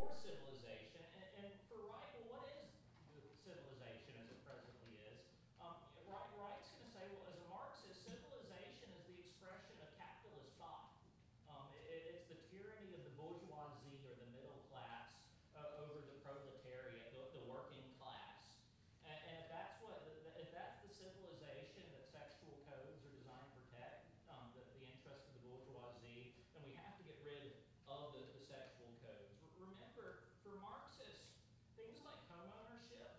for civilization. And for Wright, well, what is civilization as it presently is? Wright's going to say, well, as a Marxist, civilization is the expression of capitalist thought. It's the tyranny of the bourgeoisie or the middle class over the proletariat, the working class. And if that's the civilization that sexual codes are designed to protect, the interests of the bourgeoisie, then we have to get rid of the sexual codes. Remember, for Marxists, things like home ownership,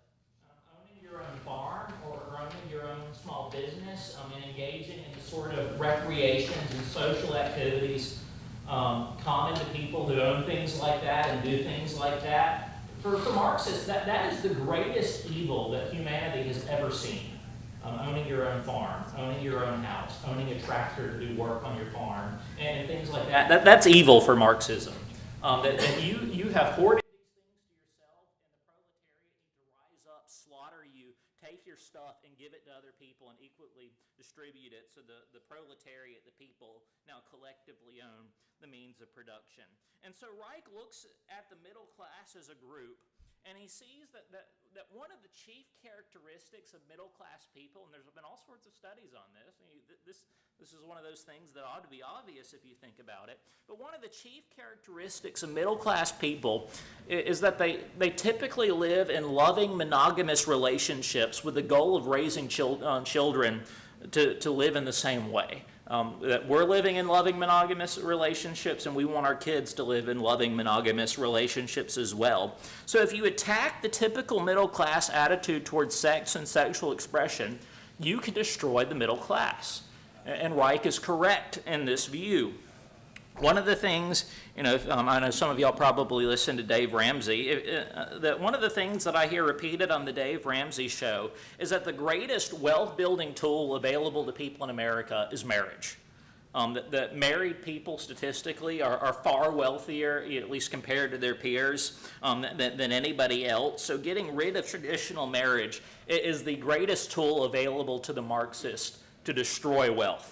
owning your own farm or owning your own small business, and engaging in the sort of recreations and social activities common to people who own things like that and do things like that. For Marxists, that is the greatest evil that humanity has ever seen. Owning your own farm, owning your own house, owning a tractor to do work on your farm, and things like that. That's evil for Marxism. That you have hoarded these things to yourself, and the proletariat need to rise up, slaughter you, take your stuff, and give it to other people and equally distribute it. So the proletariat, the people, now collectively own the means of production. And so Reich looks at the middle class as a group, and he sees that one of the chief characteristics of middle-class people, and there's been all sorts of studies on this, this is one of those things that ought to be obvious if you think about it, but one of the chief characteristics of middle-class people is that they typically live in loving monogamous relationships with the goal of raising children to live in the same way. That we're living in loving monogamous relationships, and we want our kids to live in loving monogamous relationships as well. So if you attack the typical middle class attitude towards sex and sexual expression, you can destroy the middle class. And Reich is correct in this view. One of the things, I know some of y'all probably listen to Dave Ramsey, that one of the things that I hear repeated on the Dave Ramsey show is that the greatest wealth-building tool available to people in America is marriage. That married people statistically are far wealthier, at least compared to their peers, than anybody else. So getting rid of traditional marriage is the greatest tool available to the Marxist to destroy wealth.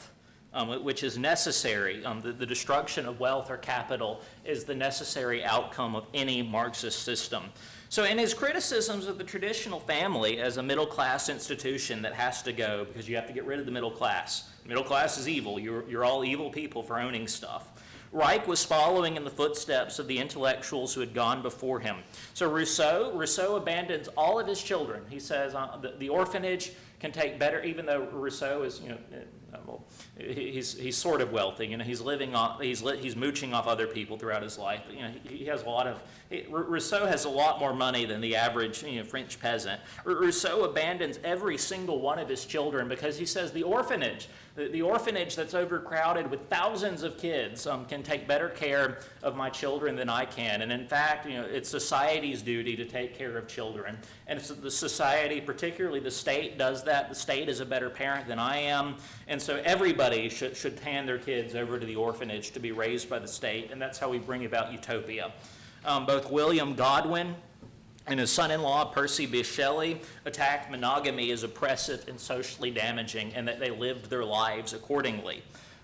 Which is necessary. The destruction of wealth or capital is the necessary outcome of any Marxist system. So in his criticisms of the traditional family as a middle-class institution that has to go because you have to get rid of the middle class. The middle class is evil. You're all evil people for owning stuff. Reich was following in the footsteps of the intellectuals who had gone before him. So Rousseau abandons all of his children. He says the orphanage can take better, even though Rousseau is, he's sort of wealthy. He's living off, he's mooching off other people throughout his life. But, he has a lot of. Rousseau has a lot more money than the average, French peasant. Rousseau abandons every single one of his children because he says the orphanage that's overcrowded with thousands of kids can take better care of my children than I can. And in fact, it's society's duty to take care of children. And if the society, particularly the state, does that, the state is a better parent than I am. And so everybody should hand their kids over to the orphanage to be raised by the state. And that's how we bring about utopia. Both William Godwin and his son-in-law, Percy Bysshe Shelley, attacked monogamy as oppressive and socially damaging, and that they lived their lives accordingly.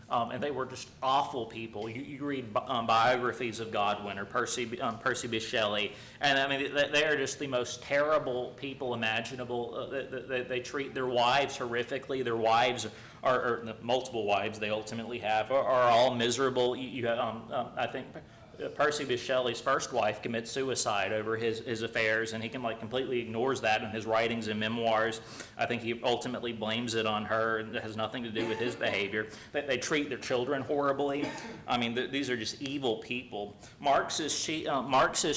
And they were just awful people. You read biographies of Godwin or Percy Bysshe Shelley, and they are just the most terrible people imaginable. They treat their wives horrifically. Their wives or multiple wives they ultimately have are all miserable. I think Percy Bysshe Shelley's first wife commits suicide over his affairs, and he completely ignores that in his writings and memoirs. I think he ultimately blames it on her, and it has nothing to do with his behavior. They treat their children horribly. These are just evil people. Marx's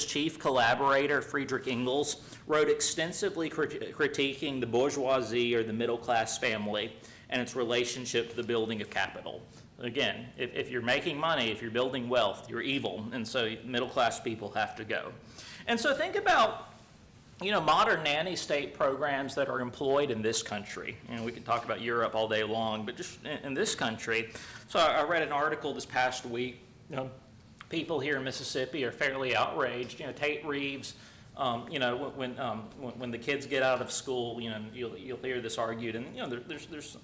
chief collaborator, Friedrich Engels, wrote extensively critiquing the bourgeoisie or the middle-class family and its relationship to the building of capital. Again, if you're making money, if you're building wealth, you're evil, and so middle-class people have to go. And so think about, modern nanny state programs that are employed in this country. We could talk about Europe all day long, but just in this country. So I read an article this past week. People here in Mississippi are fairly outraged. Tate Reeves When the kids get out of school, you'll hear this argued, and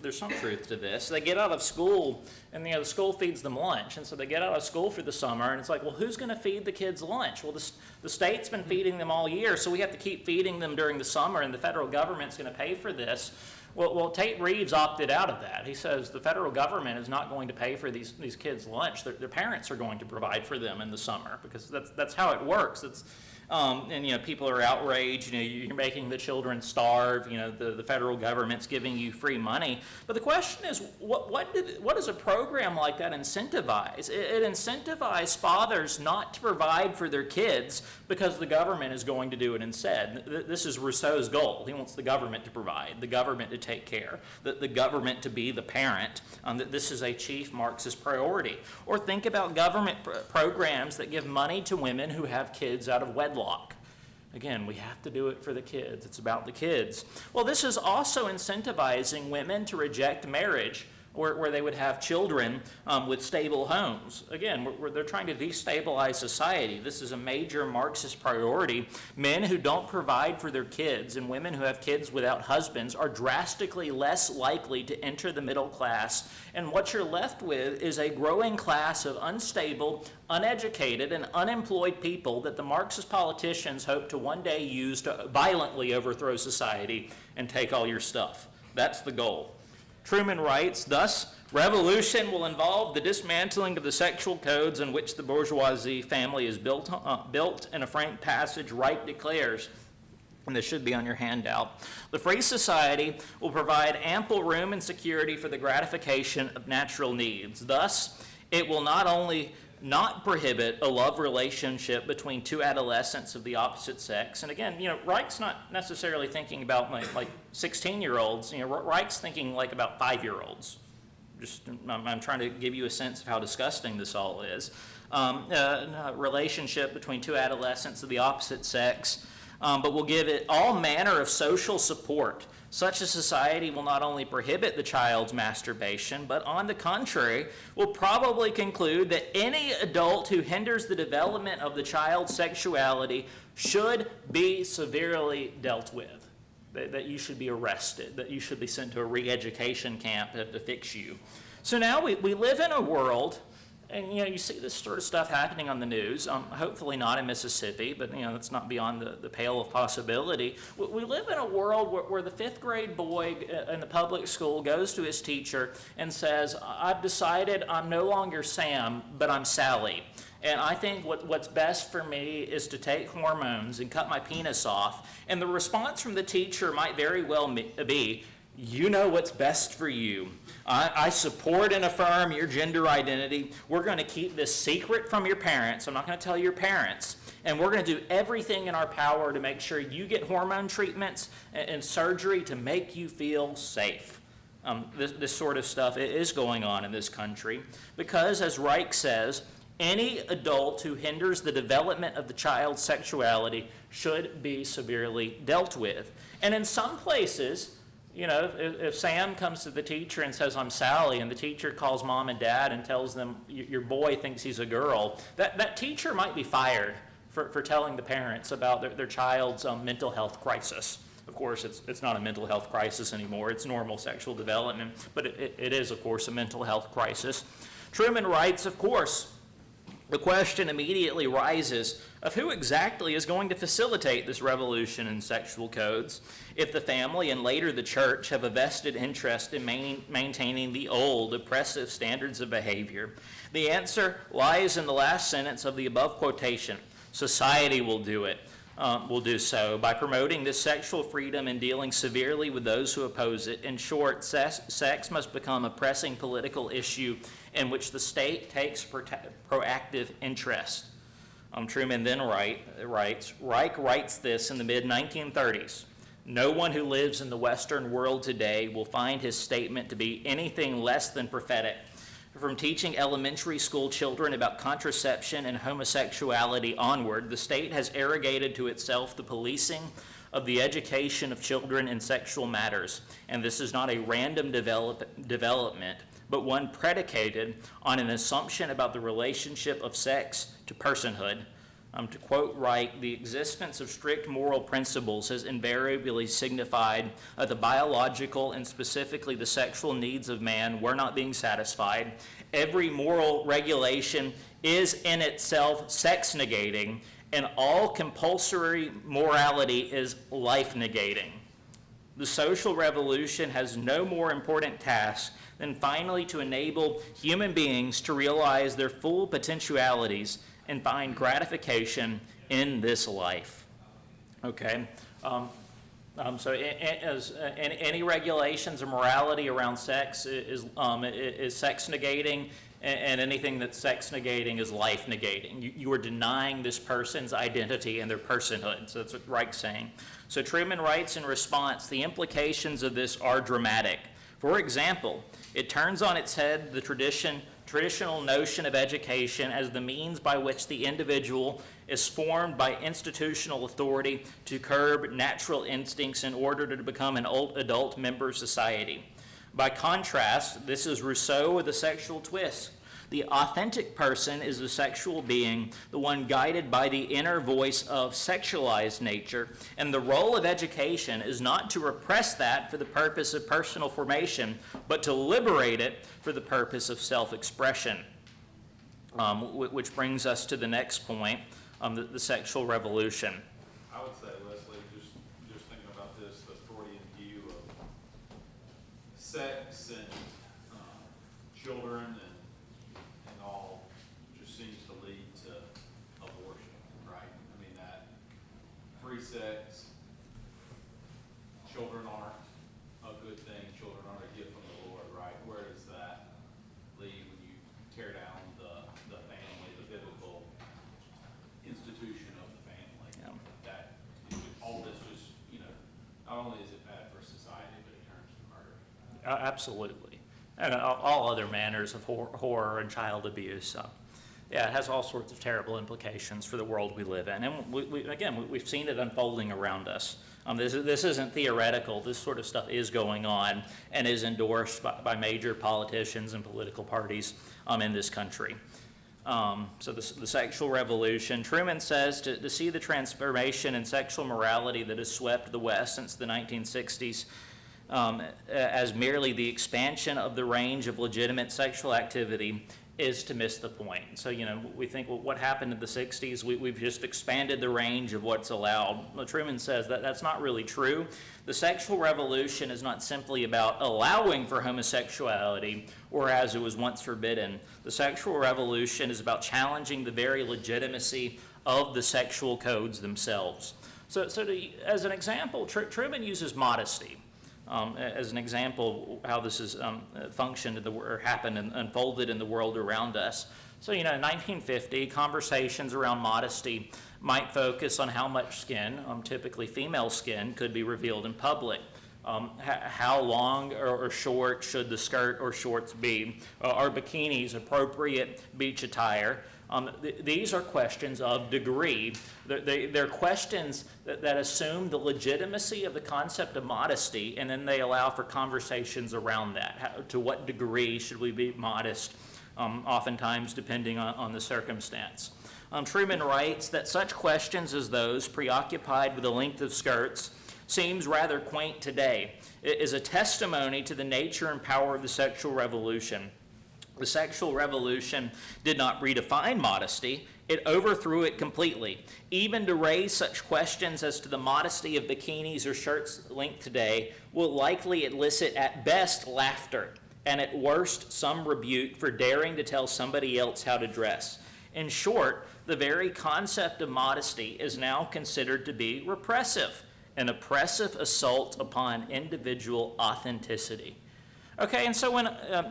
there's some truth to this. They get out of school, and the school feeds them lunch, and so they get out of school for the summer, and it's like, well, who's going to feed the kids lunch? Well, the state's been feeding them all year, so we have to keep feeding them during the summer, and the federal government's going to pay for this. Well, Tate Reeves opted out of that. He says the federal government is not going to pay for these kids' lunch. Their parents are going to provide for them in the summer, because that's how it works. People are outraged. You're making the children starve. The federal government's giving you free money. But the question is, what does a program like that incentivize? It incentivizes fathers not to provide for their kids because the government is going to do it instead. This is Rousseau's goal. He wants the government to provide, the government to take care, the government to be the parent. This is a chief Marxist priority. Or think about government programs that give money to women who have kids out of wedlock. Again, we have to do it for the kids. It's about the kids. Well, this is also incentivizing women to reject marriage where they would have children with stable homes. Again, they're trying to destabilize society. This is a major Marxist priority. Men who don't provide for their kids and women who have kids without husbands are drastically less likely to enter the middle class. And what you're left with is a growing class of unstable, uneducated, and unemployed people that the Marxist politicians hope to one day use to violently overthrow society and take all your stuff. That's the goal. Truman writes, thus, revolution will involve the dismantling of the sexual codes in which the bourgeoisie family is built in a frank passage. Reich declares, and this should be on your handout, the free society will provide ample room and security for the gratification of natural needs. Thus, it will not only not prohibit a love relationship between two adolescents of the opposite sex. And again, Reich's not necessarily thinking about like 16-year-olds. Reich's thinking like about 5-year-olds. I'm trying to give you a sense of how disgusting this all is. A relationship between two adolescents of the opposite sex, but will give it all manner of social support. Such a society will not only prohibit the child's masturbation, but on the contrary, will probably conclude that any adult who hinders the development of the child's sexuality should be severely dealt with, that you should be arrested, that you should be sent to a re-education camp to fix you. So now we live in a world, and you see this sort of stuff happening on the news, hopefully not in Mississippi, but that's not beyond the pale of possibility. We live in a world where the 5th grade boy in the public school goes to his teacher and says, I've decided I'm no longer Sam, but I'm Sally. And I think what's best for me is to take hormones and cut my penis off. And the response from the teacher might very well be, you know what's best for you. I support and affirm your gender identity. We're going to keep this secret from your parents. I'm not going to tell your parents. And we're going to do everything in our power to make sure you get hormone treatments and surgery to make you feel safe. This sort of stuff is going on in this country because, as Reich says, any adult who hinders the development of the child's sexuality should be severely dealt with. And in some places, if Sam comes to the teacher and says, I'm Sally, and the teacher calls mom and dad and tells them, your boy thinks he's a girl, that teacher might be fired for telling the parents about their child's mental health crisis. Of course, it's not a mental health crisis anymore. It's normal sexual development, but it is, of course, a mental health crisis. Truman writes, of course, the question immediately rises of who exactly is going to facilitate this revolution in sexual codes if the family and later the church have a vested interest in maintaining the old oppressive standards of behavior. The answer lies in the last sentence of the above quotation. Society will do it. Will do so by promoting this sexual freedom and dealing severely with those who oppose it. In short, sex must become a pressing political issue in which the state takes proactive interest. Truman then writes, Reich writes this in the mid-1930s. No one who lives in the Western world today will find his statement to be anything less than prophetic. From teaching elementary school children about contraception and homosexuality onward, the state has arrogated to itself the policing of the education of children in sexual matters. And this is not a random development, but one predicated on an assumption about the relationship of sex to personhood. To quote Wright, the existence of strict moral principles has invariably signified the biological and specifically the sexual needs of man were not being satisfied. Every moral regulation is in itself sex negating, and all compulsory morality is life negating. The social revolution has no more important task than finally to enable human beings to realize their full potentialities and find gratification in this life. Okay? So any regulations or morality around sex is sex negating, and anything that's sex negating is life negating. You are denying this person's identity and their personhood. So that's what Reich's saying. So Truman writes in response, the implications of this are dramatic. For example, it turns on its head the traditional notion of education as the means by which the individual is formed by institutional authority to curb natural instincts in order to become an adult member of society. By contrast, this is Rousseau with a sexual twist. The authentic person is the sexual being, the one guided by the inner voice of sexualized nature, and the role of education is not to repress that for the purpose of personal formation, but to liberate it for the purpose of self-expression. Which brings us to the next point, the sexual revolution. I would say, Wesley, just thinking about this, the Freudian view of sex and children and all just seems to lead to abortion, right? I mean, that free sex, children aren't a good thing, children aren't a gift from the Lord, right? Where does that lead when you tear down the family, the biblical institution of the family? Yeah. That all this just, not only is it bad for society, but it turns to murder. Absolutely. And all other manners of horror and child abuse. Yeah, it has all sorts of terrible implications for the world we live in. And we've seen it unfolding around us. This isn't theoretical. This sort of stuff is going on and is endorsed by major politicians and political parties in this country. So the sexual revolution. Truman says to see the transformation in sexual morality that has swept the West since the 1960s as merely the expansion of the range of legitimate sexual activity is to miss the point. So, we think, well, what happened in the 60s? We've just expanded the range of what's allowed. Well, Truman says that that's not really true. The sexual revolution is not simply about allowing for homosexuality, or as it was once forbidden. The sexual revolution is about challenging the very legitimacy of the sexual codes themselves. So as an example, Truman uses modesty. As an example of how this has functioned or happened and unfolded in the world around us. So, in 1950, conversations around modesty might focus on how much skin, typically female skin, could be revealed in public. How long or short should the skirt or shorts be? Are bikinis appropriate beach attire? These are questions of degree. They're questions that assume the legitimacy of the concept of modesty, and then they allow for conversations around that. To what degree should we be modest, oftentimes depending on the circumstance. Truman writes that such questions as those, preoccupied with the length of skirts, seems rather quaint today. It is a testimony to the nature and power of the sexual revolution. The sexual revolution did not redefine modesty, it overthrew it completely. Even to raise such questions as to the modesty of bikinis or shirts length today will likely elicit at best laughter, and at worst some rebuke for daring to tell somebody else how to dress. In short, the very concept of modesty is now considered to be repressive, an oppressive assault upon individual authenticity. Okay, and so when, as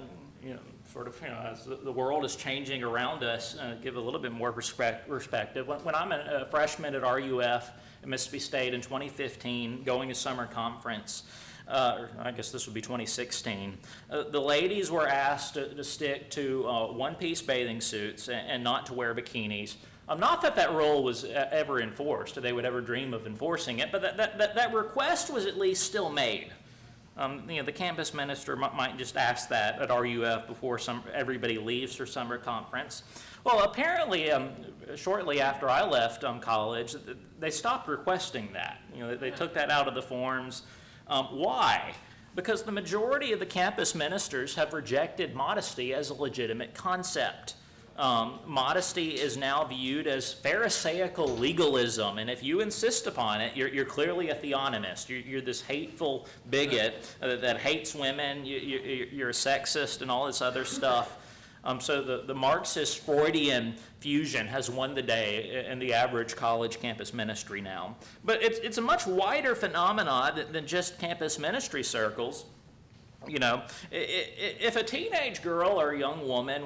the world is changing around us, give a little bit more perspective. When I'm a freshman at RUF at Mississippi State in 2015, going to summer conference, I guess this would be 2016, the ladies were asked to stick to one-piece bathing suits and not to wear bikinis. Not that rule was ever enforced, or they would ever dream of enforcing it, but that request was at least still made. The campus minister might just ask that at RUF before everybody leaves for summer conference. Well, apparently, shortly after I left college, they stopped requesting that. They took that out of the forms. Why? Because the majority of the campus ministers have rejected modesty as a legitimate concept. Modesty is now viewed as Pharisaical legalism, and if you insist upon it, you're clearly a theonomist. You're this hateful bigot that hates women. You're a sexist and all this other stuff. So the Marxist Freudian fusion has won the day in the average college campus ministry now. But it's a much wider phenomenon than just campus ministry circles. If a teenage girl or a young woman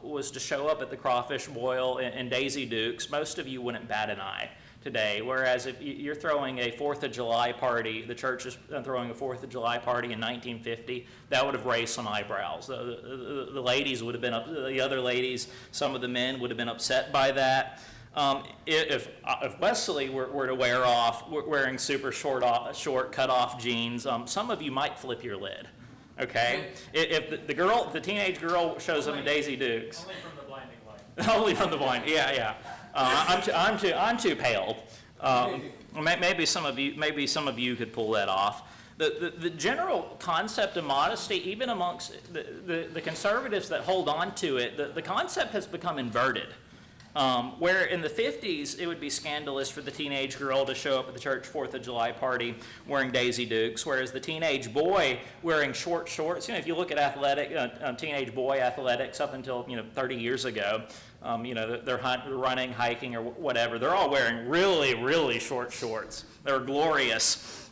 was to show up at the crawfish boil in Daisy Dukes, most of you wouldn't bat an eye today. Whereas if you're throwing a 4th of July party, the church is throwing a 4th of July party in 1950, that would have raised some eyebrows. The ladies would have been the other ladies, some of the men would have been upset by that. If Wesley were to wearing super short cut-off jeans, some of you might flip your lid. Okay, if the teenage girl shows up in Daisy Dukes, only from the blinding light. Only from the blind, yeah. I'm too pale. Maybe some of you could pull that off. The general concept of modesty, even amongst the conservatives that hold on to it, the concept has become inverted. Where in the 50s, it would be scandalous for the teenage girl to show up at the church 4th of July party wearing Daisy Dukes, whereas the teenage boy wearing short shorts, if you look at teenage boy athletics up until, 30 years ago, they're running, hiking, or whatever, they're all wearing really, really short shorts. They're glorious.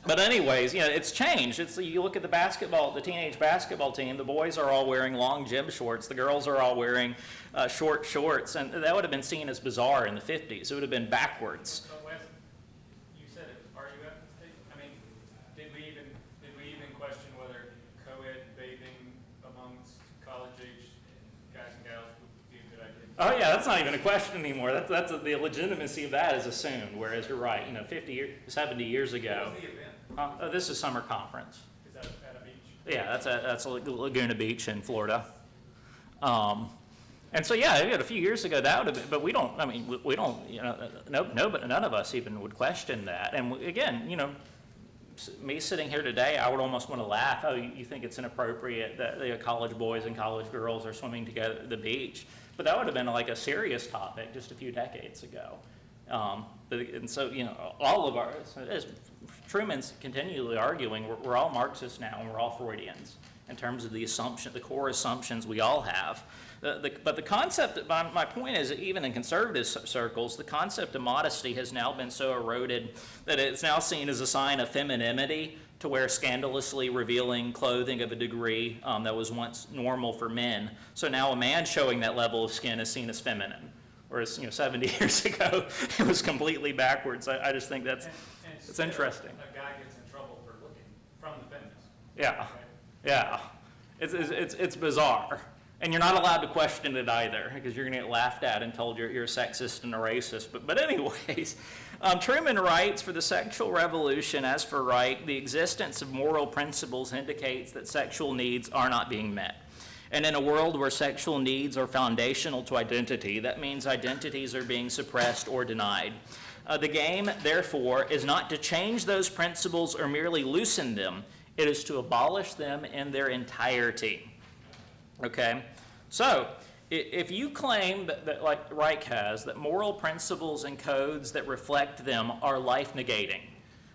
But anyways, it's changed. You look at the teenage basketball team, the boys are all wearing long gym shorts, the girls are all wearing short shorts, and that would have been seen as bizarre in the 50s. It would have been backwards. So Wes, you said it, RUF, I mean, did we even question whether co-ed bathing amongst college-age guys and gals would be a good idea? Oh yeah, that's not even a question anymore. That's the legitimacy of that is assumed, whereas you're right, 70 years ago. What was the event? This is summer conference. Is that at a beach? Yeah, that's Laguna Beach in Florida. And so yeah, a few years ago that would have been, but we don't, none of us even would question that. And again, me sitting here today, I would almost want to laugh. Oh, you think it's inappropriate that college boys and college girls are swimming together at the beach? But that would have been like a serious topic just a few decades ago. And so, all of as Truman's continually arguing, we're all Marxists now and we're all Freudians in terms of the core assumptions we all have. But the concept, my point is, that even in conservative circles, the concept of modesty has now been so eroded that it's now seen as a sign of femininity to wear scandalously revealing clothing of a degree that was once normal for men. So now a man showing that level of skin is seen as feminine. Whereas 70 years ago, it was completely backwards. I just think it's interesting. A guy gets in trouble for looking from the feminist. Yeah, yeah. It's bizarre. And you're not allowed to question it either, because you're going to get laughed at and told you're a sexist and a racist. But anyways, Truman writes, for the sexual revolution, as for right, the existence of moral principles indicates that sexual needs are not being met. And in a world where sexual needs are foundational to identity, that means identities are being suppressed or denied. The game, therefore, is not to change those principles or merely loosen them. It is to abolish them in their entirety. Okay? So, if you claim that like Reich has, that moral principles and codes that reflect them are life-negating,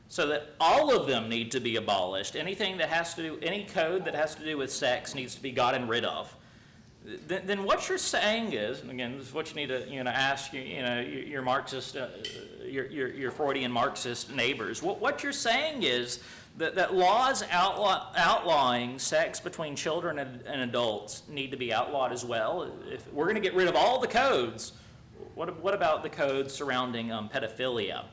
so that all of them need to be abolished, any code that has to do with sex needs to be gotten rid of, then what you're saying is, and again, this is what you need to ask your Marxist, your Freudian Marxist neighbors. What you're saying is that laws outlawing sex between children and adults need to be outlawed as well. If we're going to get rid of all the codes, what about the codes surrounding pedophilia?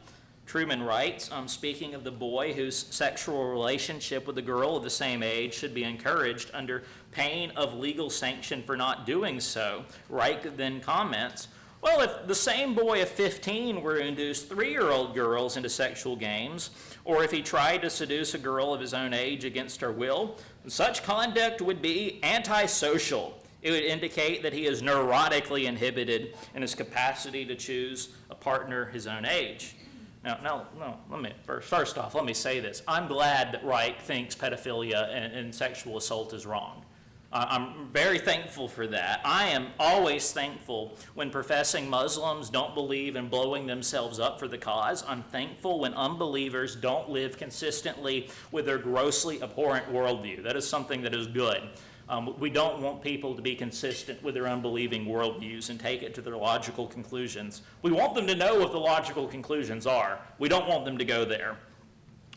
Truman writes, speaking of the boy whose sexual relationship with a girl of the same age should be encouraged under pain of legal sanction for not doing so, Reich then comments, Well, if the same boy of 15 were to induce 3-year-old girls into sexual games, or if he tried to seduce a girl of his own age against her will, such conduct would be antisocial. It would indicate that he is neurotically inhibited in his capacity to choose a partner his own age. Now, first off, let me say this. I'm glad that Reich thinks pedophilia and sexual assault is wrong. I'm very thankful for that. I am always thankful when professing Muslims don't believe in blowing themselves up for the cause. I'm thankful when unbelievers don't live consistently with their grossly abhorrent worldview. That is something that is good. We don't want people to be consistent with their unbelieving worldviews and take it to their logical conclusions. We want them to know what the logical conclusions are. We don't want them to go there.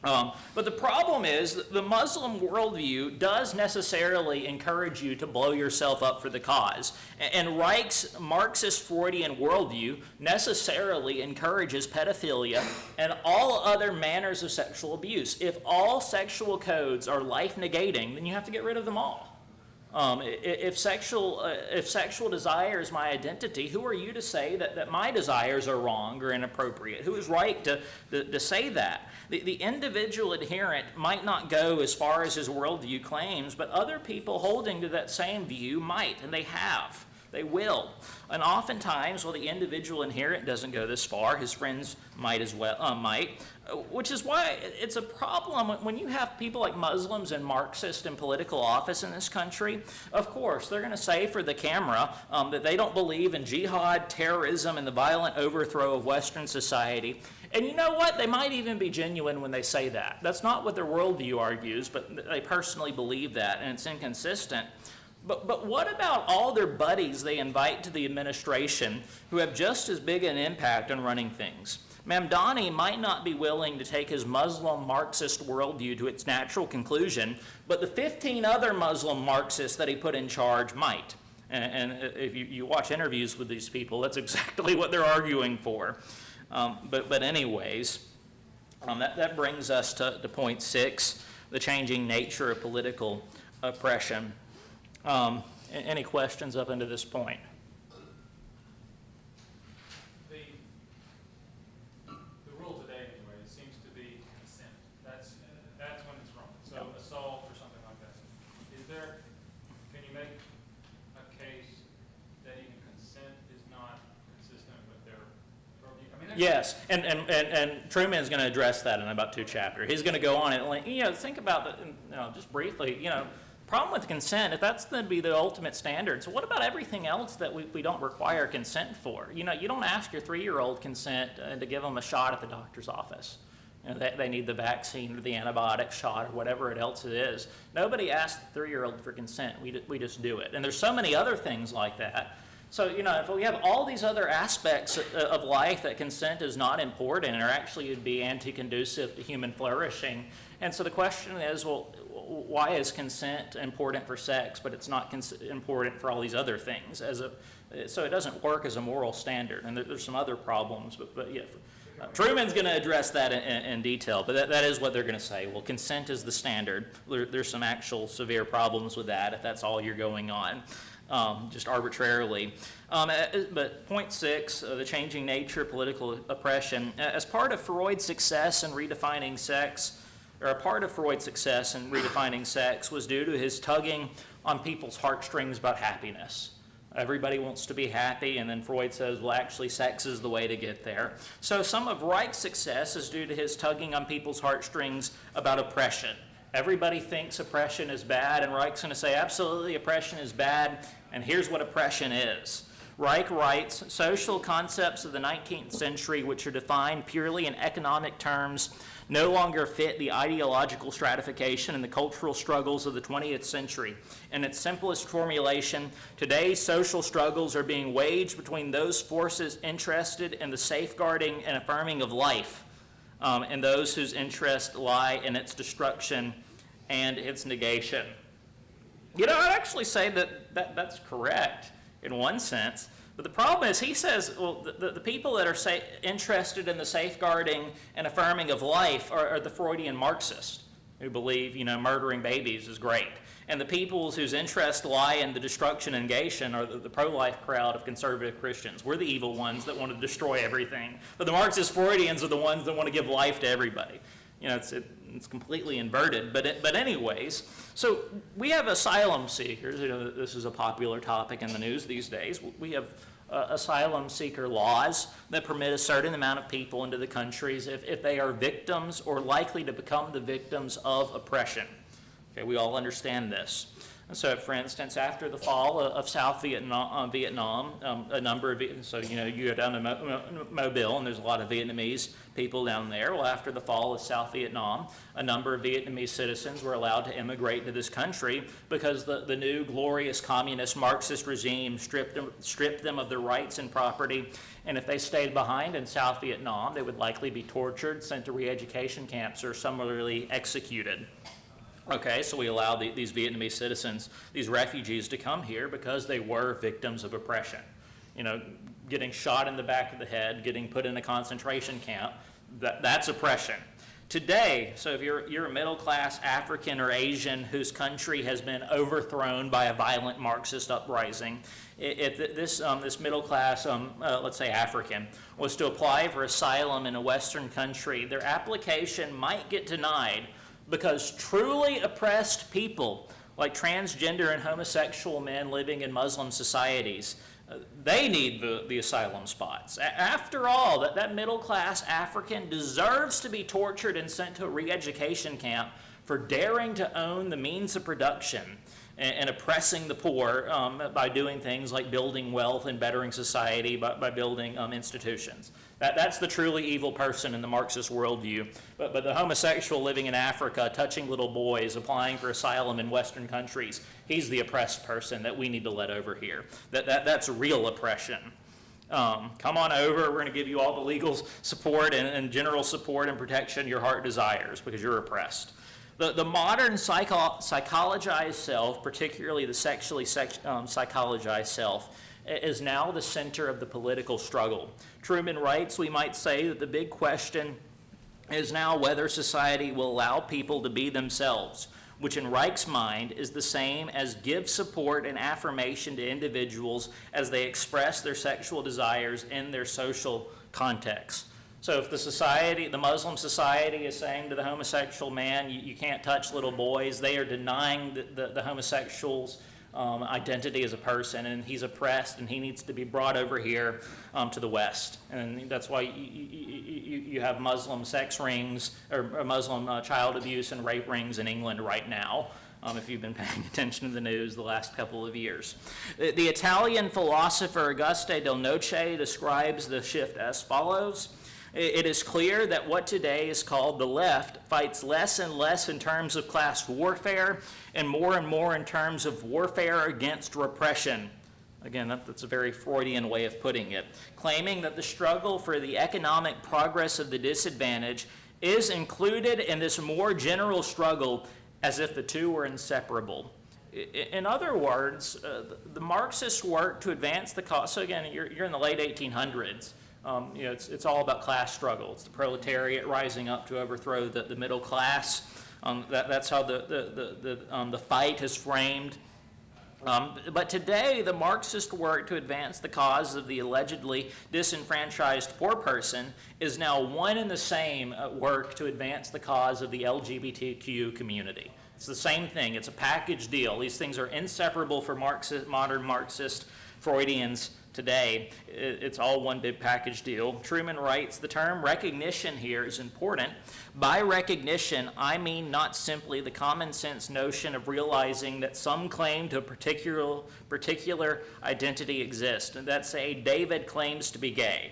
But the problem is that the Muslim worldview does necessarily encourage you to blow yourself up for the cause. And Reich's Marxist Freudian worldview necessarily encourages pedophilia and all other manners of sexual abuse. If all sexual codes are life negating, then you have to get rid of them all. If sexual desire is my identity, who are you to say that my desires are wrong or inappropriate? Who is right to say that? The individual adherent might not go as far as his worldview claims, but other people holding to that same view might, and they have. They will. And oftentimes, while the individual adherent doesn't go this far, his friends might as well, which is why it's a problem when you have people like Muslims and Marxists in political office in this country. Of course, they're going to say for the camera that they don't believe in jihad, terrorism, and the violent overthrow of Western society. And you know what? They might even be genuine when they say that. That's not what their worldview argues, but they personally believe that, and it's inconsistent. But what about all their buddies they invite to the administration who have just as big an impact on running things? Mamdani might not be willing to take his Muslim Marxist worldview to its natural conclusion, but the 15 other Muslim Marxists that he put in charge might. And if you watch interviews with these people, that's exactly what they're arguing for. But anyways, that brings us to point 6, the changing nature of political oppression. Any questions up until this point? The rule today, anyway, it seems to be consent. That's when it's wrong. So assault or something like that. Can you make a case that even consent is not consistent with their worldview? Yes, and Truman is going to address that in about 2 chapters. He's going to go on and think about just briefly. Problem with consent, if that's going to be the ultimate standard, so what about everything else that we don't require consent for? You don't ask your 3-year-old consent to give them a shot at the doctor's office. They need the vaccine or the antibiotic shot or whatever else it is. Nobody asks the 3-year-old for consent. We just do it. And there's so many other things like that. So, if we have all these other aspects of life that consent is not important or actually would be anti-conducive to human flourishing. And so the question is, well, why is consent important for sex, but it's not important for all these other things? So it doesn't work as a moral standard, and there's some other problems. But yeah, Truman's going to address that in detail, but that is what they're going to say. Well, consent is the standard. There's some actual severe problems with that if that's all you're going on, just arbitrarily. But point 6, the changing nature of political oppression. As part of Freud's success in redefining sex, or a part of Freud's success in redefining sex was due to his tugging on people's heartstrings about happiness. Everybody wants to be happy, and then Freud says, well, actually, sex is the way to get there. So some of Reich's success is due to his tugging on people's heartstrings about oppression. Everybody thinks oppression is bad, and Reich's going to say, absolutely, oppression is bad, and here's what oppression is. Reich writes, social concepts of the 19th century, which are defined purely in economic terms, no longer fit the ideological stratification and the cultural struggles of the 20th century. In its simplest formulation, today's social struggles are being waged between those forces interested in the safeguarding and affirming of life, and those whose interests lie in its destruction and its negation. I'd actually say that's correct in one sense. But the problem is, he says, well, the people that are interested in the safeguarding and affirming of life are the Freudian Marxists. who believe, murdering babies is great. And the peoples whose interests lie in the destruction and negation are the pro-life crowd of conservative Christians. We're the evil ones that want to destroy everything. But the Marxist Freudians are the ones that want to give life to everybody. It's completely inverted. But anyways, so we have asylum seekers. This is a popular topic in the news these days. We have asylum seeker laws that permit a certain amount of people into the countries if they are victims or likely to become the victims of oppression. Okay, we all understand this. And so, for instance, after the fall of South Vietnam, a number of, you go down to Mobile, and there's a lot of Vietnamese people down there. Well, after the fall of South Vietnam, a number of Vietnamese citizens were allowed to immigrate to this country because the new glorious communist Marxist regime stripped them of their rights and property. And if they stayed behind in South Vietnam, they would likely be tortured, sent to re-education camps, or summarily executed. Okay, so we allow these Vietnamese citizens, these refugees, to come here because they were victims of oppression. Getting shot in the back of the head, getting put in a concentration camp, that's oppression. Today, so if you're a middle-class African or Asian whose country has been overthrown by a violent Marxist uprising, if this middle-class, let's say African, was to apply for asylum in a Western country, their application might get denied because truly oppressed people, like transgender and homosexual men living in Muslim societies, they need the asylum spots. After all, that middle-class African deserves to be tortured and sent to a re-education camp for daring to own the means of production and oppressing the poor by doing things like building wealth and bettering society by building institutions. That's the truly evil person in the Marxist worldview. But the homosexual living in Africa, touching little boys, applying for asylum in Western countries, he's the oppressed person that we need to let over here. That's real oppression. Come on over. We're going to give you all the legal support and general support and protection your heart desires because you're oppressed. The modern psychologized self, particularly the sexually psychologized self, is now the center of the political struggle. Truman writes, we might say that the big question is now whether society will allow people to be themselves, which in Reich's mind is the same as give support and affirmation to individuals as they express their sexual desires in their social context. So if the Muslim society is saying to the homosexual man, you can't touch little boys, they are denying the homosexual's identity as a person, and he's oppressed, and he needs to be brought over here to the West. And that's why you have Muslim sex rings, or Muslim child abuse and rape rings in England right now, if you've been paying attention to the news the last couple of years. The Italian philosopher Auguste Del Noce describes the shift as follows. It is clear that what today is called the left fights less and less in terms of class warfare and more in terms of warfare against repression. Again, that's a very Freudian way of putting it. Claiming that the struggle for the economic progress of the disadvantaged is included in this more general struggle as if the two were inseparable. In other words, the Marxists work to advance the cause. So again, you're in the late 1800s. It's all about class struggle. It's the proletariat rising up to overthrow the middle class. That's how the fight is framed. But today, the Marxists work to advance the cause of the allegedly disenfranchised poor person is now one and the same work to advance the cause of the LGBTQ community. It's the same thing. It's a package deal. These things are inseparable for modern Marxist Freudians today. It's all one big package deal. Truman writes, the term recognition here is important. By recognition, I mean not simply the common sense notion of realizing that some claim to a particular identity exists, and that say David claims to be gay.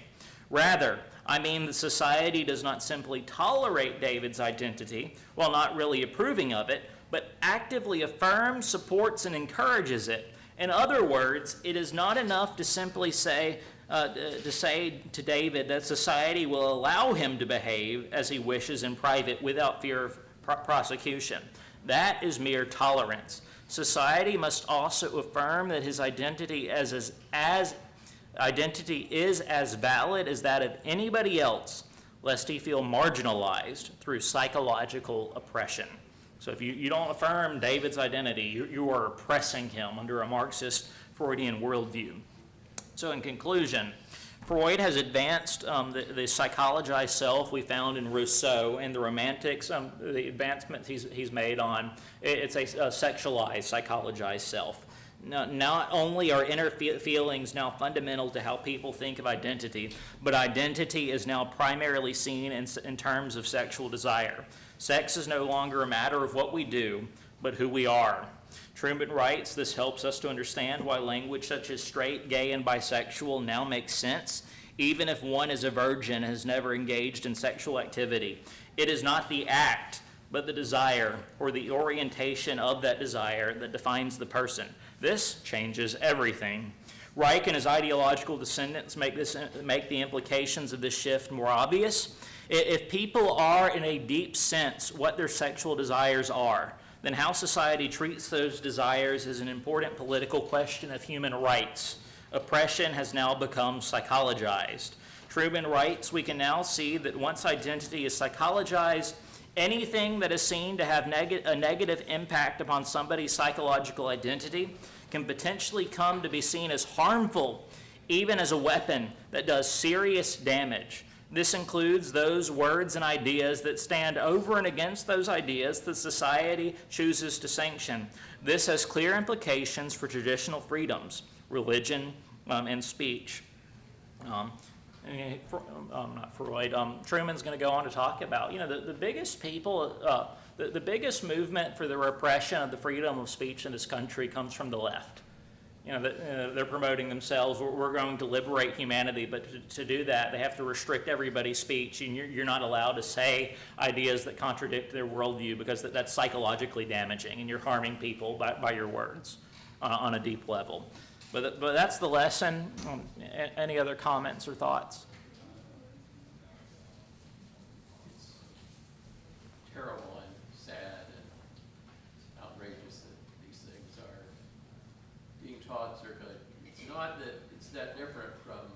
Rather, I mean that society does not simply tolerate David's identity while not really approving of it, but actively affirms, supports, and encourages it. In other words, it is not enough to simply say to David that society will allow him to behave as he wishes in private without fear of prosecution. That is mere tolerance. Society must also affirm that his identity identity is as valid as that of anybody else, lest he feel marginalized through psychological oppression. So if you don't affirm David's identity, you are oppressing him under a Marxist Freudian worldview. So in conclusion, Freud has advanced the psychologized self we found in Rousseau and the Romantics, the advancements he's made on, it's a sexualized, psychologized self. Not only are inner feelings now fundamental to how people think of identity, but identity is now primarily seen in terms of sexual desire. Sex is no longer a matter of what we do, but who we are. Truman writes, this helps us to understand why language such as straight, gay, and bisexual now makes sense, even if one is a virgin and has never engaged in sexual activity. It is not the act, but the desire or the orientation of that desire that defines the person. This changes everything. Reich and his ideological descendants make the implications of this shift more obvious. If people are, in a deep sense, what their sexual desires are, then how society treats those desires is an important political question of human rights. Oppression has now become psychologized. Truman writes, we can now see that once identity is psychologized, anything that is seen to have a negative impact upon somebody's psychological identity can potentially come to be seen as harmful, even as a weapon that does serious damage. This includes those words and ideas that stand over and against those ideas that society chooses to sanction. This has clear implications for traditional freedoms, religion, and speech. Not Freud. Truman's going to go on to talk about, the biggest people, the biggest movement for the repression of the freedom of speech in this country comes from the left. They're promoting themselves. We're going to liberate humanity, but to do that, they have to restrict everybody's speech, and you're not allowed to say ideas that contradict their worldview because that's psychologically damaging, and you're harming people by your words on a deep level. But that's the lesson. Any other comments or thoughts? It's terrible and sad and outrageous that these things are being taught circulated. It's not that it's that different from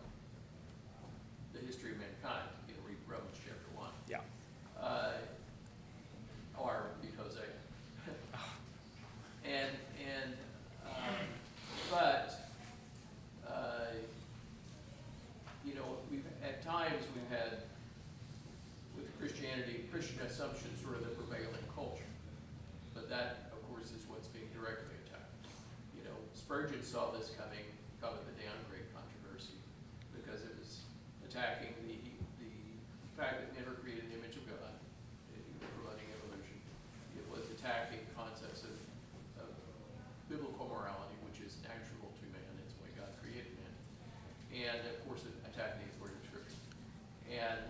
the history of mankind. Read Romans chapter 1. Yeah. Or read Hosea. At times we've had, with Christianity, Christian assumptions sort of the prevailing culture. But that, of course, is what's being directly attacked. Spurgeon saw this coming, called it the downgrade controversy, because it was attacking the fact that never created the image of God, promoting evolution. It was attacking concepts of biblical morality, which is natural to man. It's the way God created man. And, of course, attacking the authority of Scripture. And,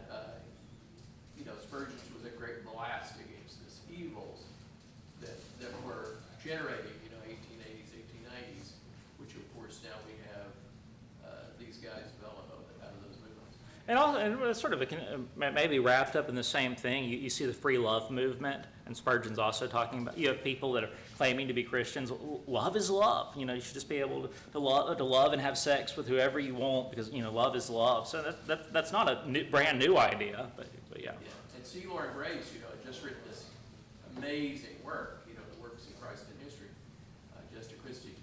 Spurgeon was a great blast against these evils that were generating, 1880s, 1890s, which, of course, now we have these guys develop out of those movements. And it's sort of maybe wrapped up in the same thing. You see the free love movement, and Spurgeon's also talking about, you have people that are claiming to be Christians. Love is love. You should just be able to love and have sex with whoever you want because, love is love. So that's not a brand new idea, but yeah. And Seymour and Grace, had just written this amazing work, the works of Christ in history, Just to Christie,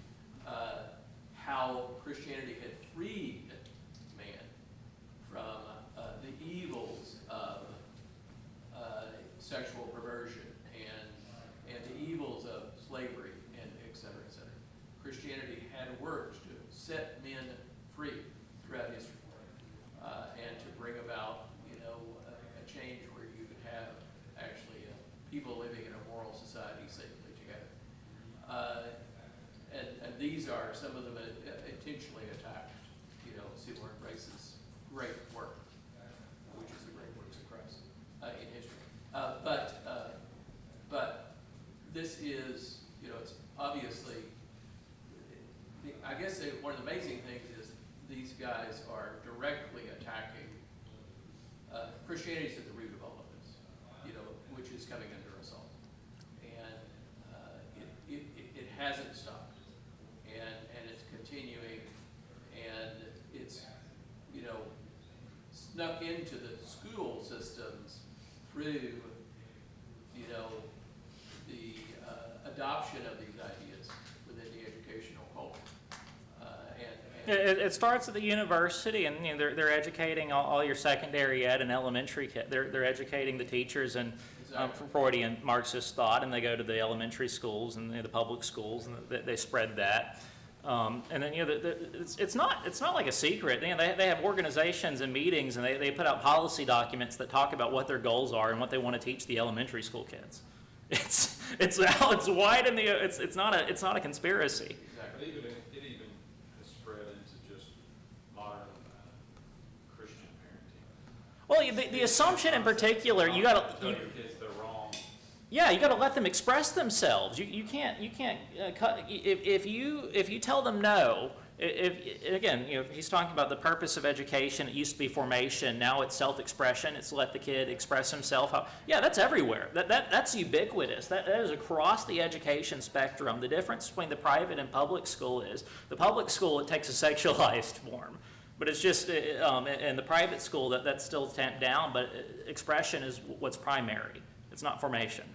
how Christianity had freed man from the evils of sexual perversion and the evils of slavery and et cetera, et cetera. Christianity had worked to set men free throughout history and to bring about, a change where you could have actually people living in a moral society safely together. And these are some of them intentionally attacked, Seymour and Grace's great work, which is the great works of Christ in history. But this is, it's obviously, I guess one of the amazing things is these guys are directly attacking Christianity is at the root of all of this, which is coming under assault. And it hasn't stopped. And it's continuing, and it's, snuck into the school systems through, the adoption of these ideas within the educational culture. It starts at the university, and they're educating all your secondary ed and elementary kids. They're educating the teachers and Exactly. Freudian Marxist thought, and they go to the elementary schools and the public schools, and they spread that. And then it's not like a secret. They have organizations and meetings, and they put out policy documents that talk about what their goals are and what they want to teach the elementary school kids. It's wide in the it's not a conspiracy. But it even has spread into just modern Christian parenting. Well, the assumption in particular, you got Tell to. your kids they're wrong. Yeah, you got to let them express themselves. You can't cut if you tell them no. If he's talking about the purpose of education. It used to be formation. Now it's self-expression. It's let the kid express himself. Yeah, that's everywhere. That's ubiquitous. That is across the education spectrum. The difference between the private and public school is the public school, it takes a sexualized form. But it's just, in the private school, that's still tamped down, but expression is what's primary. It's not formation.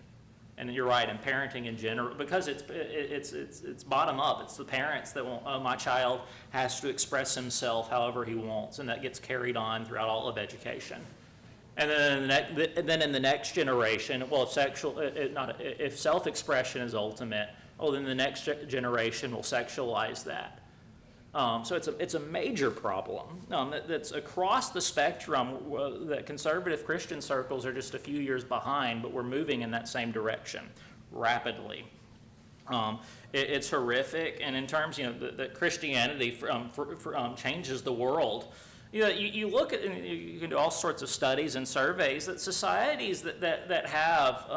And you're right, in parenting in general, because it's bottom up. It's the parents that want, my child has to express himself however he wants, and that gets carried on throughout all of education. And then in the next generation, well, if self-expression is ultimate, then the next generation will sexualize that. So it's a major problem that's across the spectrum that conservative Christian circles are just a few years behind, but we're moving in that same direction rapidly. It's horrific, and in terms, that Christianity changes the world. You look at, you can do all sorts of studies and surveys that societies that have,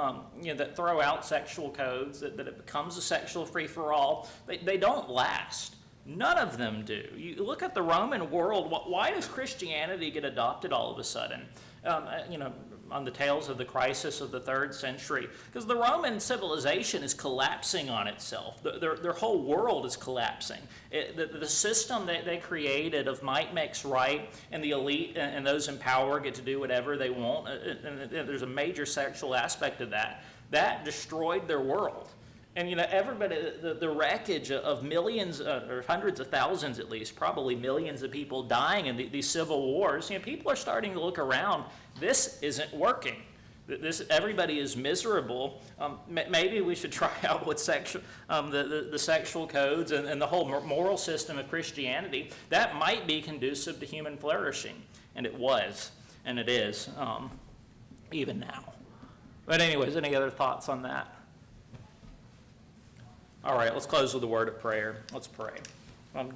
that throw out sexual codes, that it becomes a sexual free-for-all, they don't last. None of them do. You look at the Roman world, why does Christianity get adopted all of a sudden? On the tails of the crisis of the 3rd century. Because the Roman civilization is collapsing on itself. Their whole world is collapsing. The system that they created of might makes right, and the elite and those in power get to do whatever they want. And there's a major sexual aspect of that. That destroyed their world. And everybody, the wreckage of millions or hundreds of thousands at least, probably millions of people dying in these civil wars, people are starting to look around. This isn't working. Everybody is miserable. Maybe we should try out with the sexual codes and the whole moral system of Christianity. That might be conducive to human flourishing, and it was, and it is, even now. But anyways, any other thoughts on that? All right, let's close with a word of prayer. Let's pray.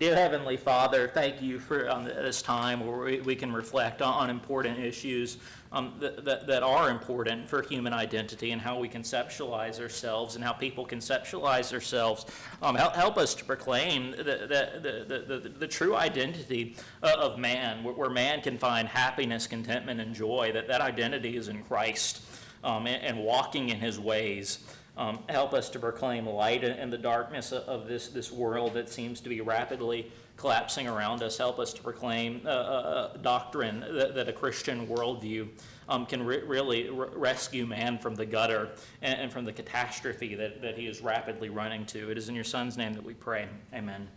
Dear Heavenly Father, thank you for this time where we can reflect on important issues that are important for human identity and how we conceptualize ourselves and how people conceptualize themselves. Help us to proclaim the true identity of man, where man can find happiness, contentment, and joy, that identity is in Christ and walking in his ways. Help us to proclaim light in the darkness of this world that seems to be rapidly collapsing around us. Help us to proclaim doctrine that a Christian worldview can really rescue man from the gutter and from the catastrophe that he is rapidly running to. It is in your Son's name that we pray. Amen.